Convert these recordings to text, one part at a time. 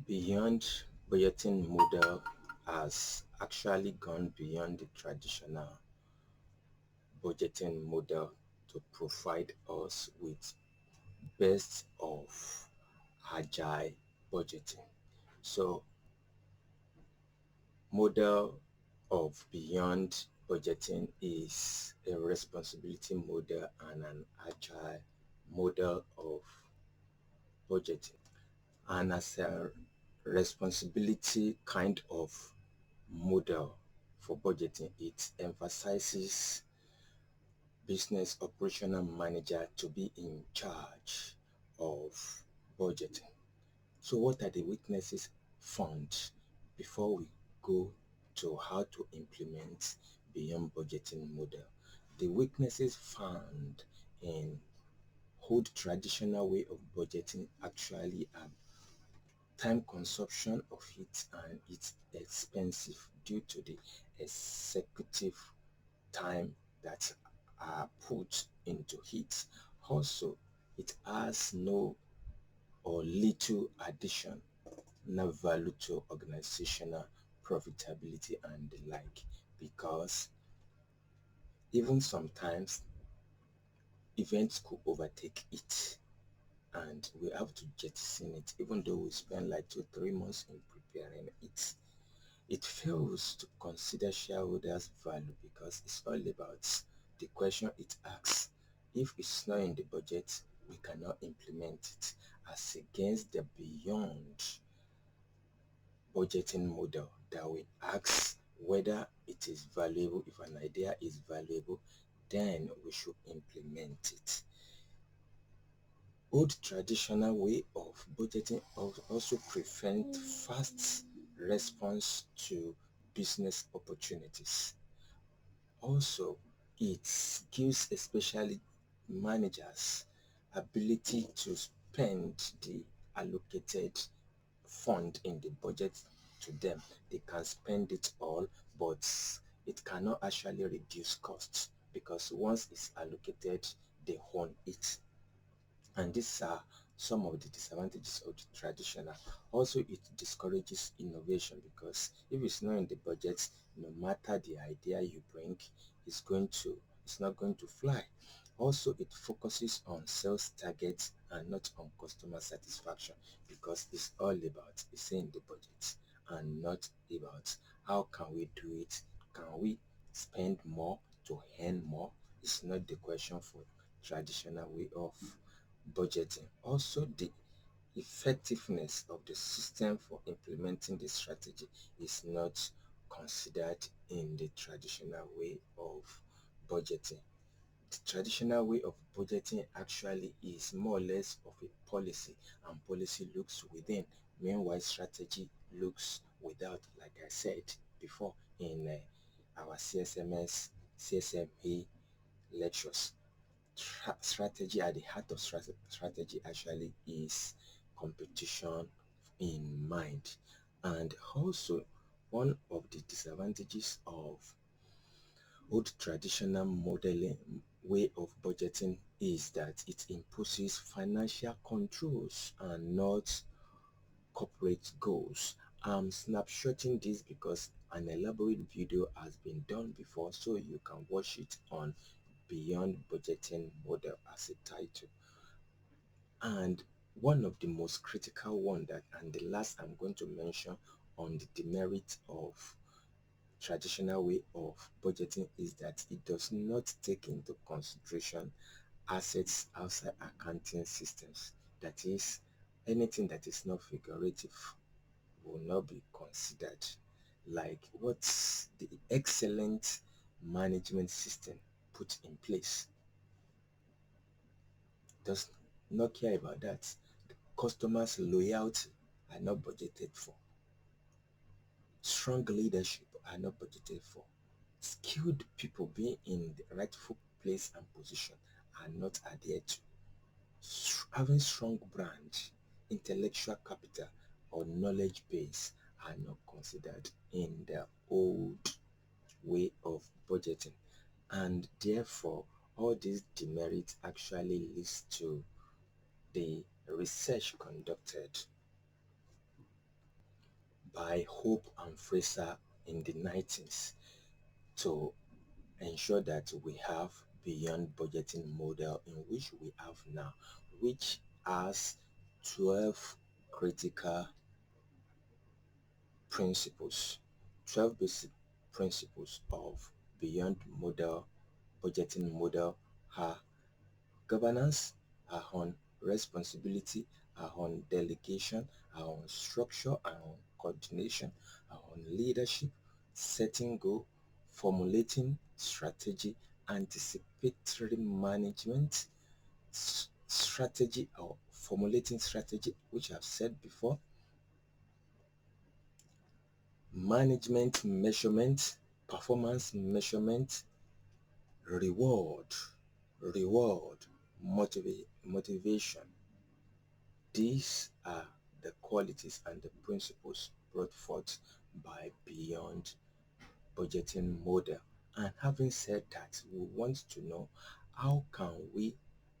Beyond budgeting model has actually gone beyond the traditional budgeting model to provide us with best of agile budgeting. So model of beyond budgeting is a responsibility model and an agile model of budgeting. And as a responsibility kind of model for budgeting, it emphasizes business operational manager to be in charge of budgeting. So what are the weaknesses found before we go to how to implement beyond budgeting model? The weaknesses found in old traditional way of budgeting actually are time consumption of it, and it's expensive due to the executive time that are put into it. Also, it has no or little addition, no value to organizational profitability and the like, because even sometimes events could overtake it and we have to jettison it. Even though we spend like 2-3 months in preparing it, it fails to consider shareholders value because it's all about the question it asks. If it's not in the budget, we cannot implement it, as against the beyond budgeting model that will ask whether it is valuable. If an idea is valuable, then we should implement it. Old traditional way of budgeting also prevent fast response to business opportunities. Also, it gives especially managers ability to spend the allocated fund in the budget to them. They can spend it all, but it cannot actually reduce costs because once it's allocated, they own it. And these are some of the disadvantages of the traditional. Also, it discourages innovation because if it's not in the budget, no matter the idea you bring, it's not going to fly. Also, it focuses on sales targets and not on customer satisfaction because it's all about it's in the budget and not about how can we do it. Can we spend more to earn more? It's not the question for traditional way of budgeting. Also, the effectiveness of the system for implementing the strategy is not considered in the traditional way of budgeting. The traditional way of budgeting actually is more or less of a policy, and policy looks within, meanwhile strategy looks without, like I said before in our CSMS, CSME lectures. Strategy, at the heart of strategy actually is competition in mind. And also, one of the disadvantages of old traditional modeling way of budgeting is that it imposes financial controls and not corporate goals. I'm snapshotting this because an elaborate video has been done before, so you can watch it on Beyond Budgeting Model as a title. And one of the most critical one that, and the last I'm going to mention on the demerit of traditional way of budgeting, is that it does not take into consideration assets outside accounting systems. That is, anything that is not figurative will not be considered. Like what's the excellent management system put in place does not care about that. The customers' loyalty are not budgeted for. Strong leadership are not budgeted for. Skilled people being in the rightful place and position are not adhered to. Having strong brand, intellectual capital, or knowledge base are not considered in the old way of budgeting. And therefore, all these demerits actually leads to the research conducted by Hope and Fraser in the 19th to ensure that we have beyond budgeting model in which we have now, which has 12 critical principles, 12 basic principles of beyond model budgeting model are governance, are on responsibility, are on delegation, are on structure, are on coordination, are on leadership, setting goal, formulating strategy, anticipatory management, strategy or formulating strategy, which I've said before, management measurement, performance measurement, reward, motivation. These are the qualities and the principles brought forth by beyond budgeting model. And having said that, we want to know how can we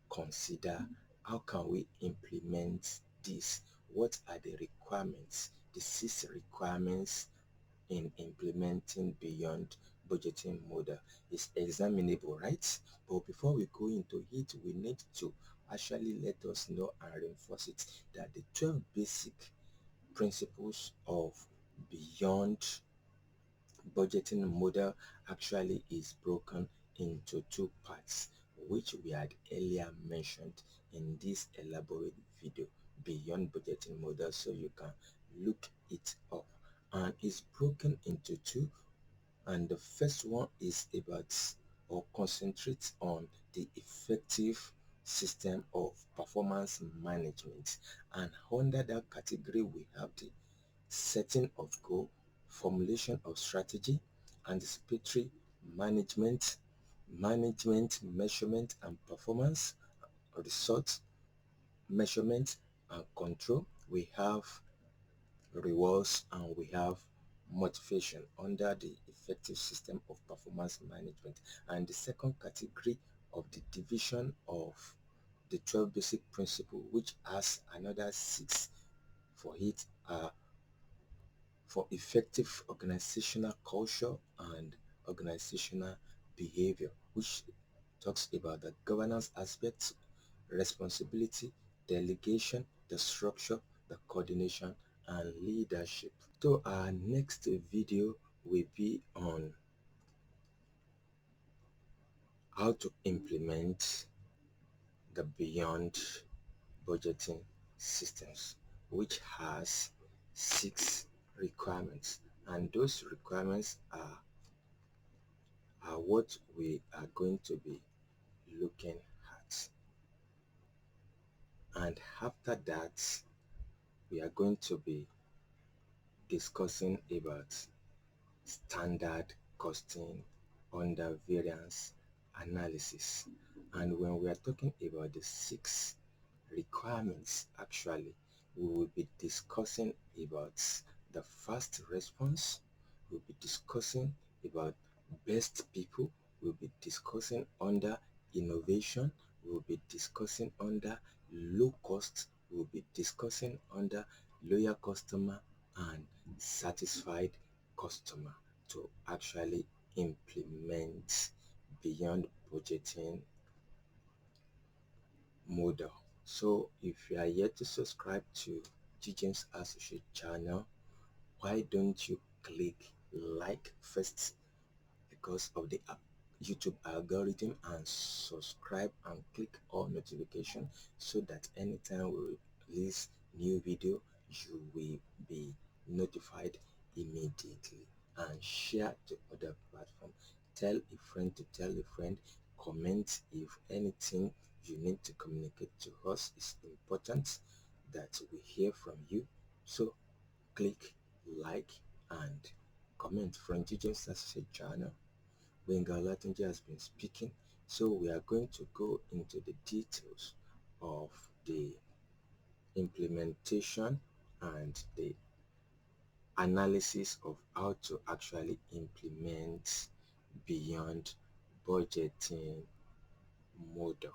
consider, how can we implement this? What are the requirements, the 6 requirements in implementing beyond budgeting model? Is examinable, right? But before we go into it, we need to actually let us know and reinforce it that the 12 basic principles of beyond budgeting model actually is broken into 2 parts, which we had earlier mentioned in this elaborate video, beyond budgeting model, so you can look it up. And it's broken into 2, and the first one is about or concentrates on the effective system of performance management, and under that category we have the setting of goal, formulation of strategy, anticipatory management, measurement and performance, result measurement and control. We have rewards and we have motivation under the effective system of performance management. And the second category of the division of the 12 basic principle, which has another 6 for it, are for effective organizational culture and organizational behavior, which talks about the governance aspects, responsibility, delegation, the structure, the coordination, and leadership. So our next video will be on how to implement the beyond budgeting systems, which has 6 requirements, and those requirements are what we are going to be looking at. And after that, we are going to be discussing about standard costing under variance analysis. And when we are talking about the 6 requirements, actually we will be discussing about the fast response, we'll be discussing about best people, we'll be discussing under innovation, we'll be discussing under low cost, we'll be discussing under loyal customer and satisfied customer to actually implement beyond budgeting model. So if you are yet to subscribe to GJAMES Associate channel, why don't you click like first because of the YouTube algorithm, and subscribe and click all notification so that anytime we release new video you will be notified immediately. And share to other platform, tell a friend to tell a friend, comment if anything you need to communicate to us is important that we hear from you. So click like and comment from GJAMES Associate channel. Gbenga has been speaking, so we are going to go into the details of the implementation and the analysis of how to actually implement beyond budgeting model.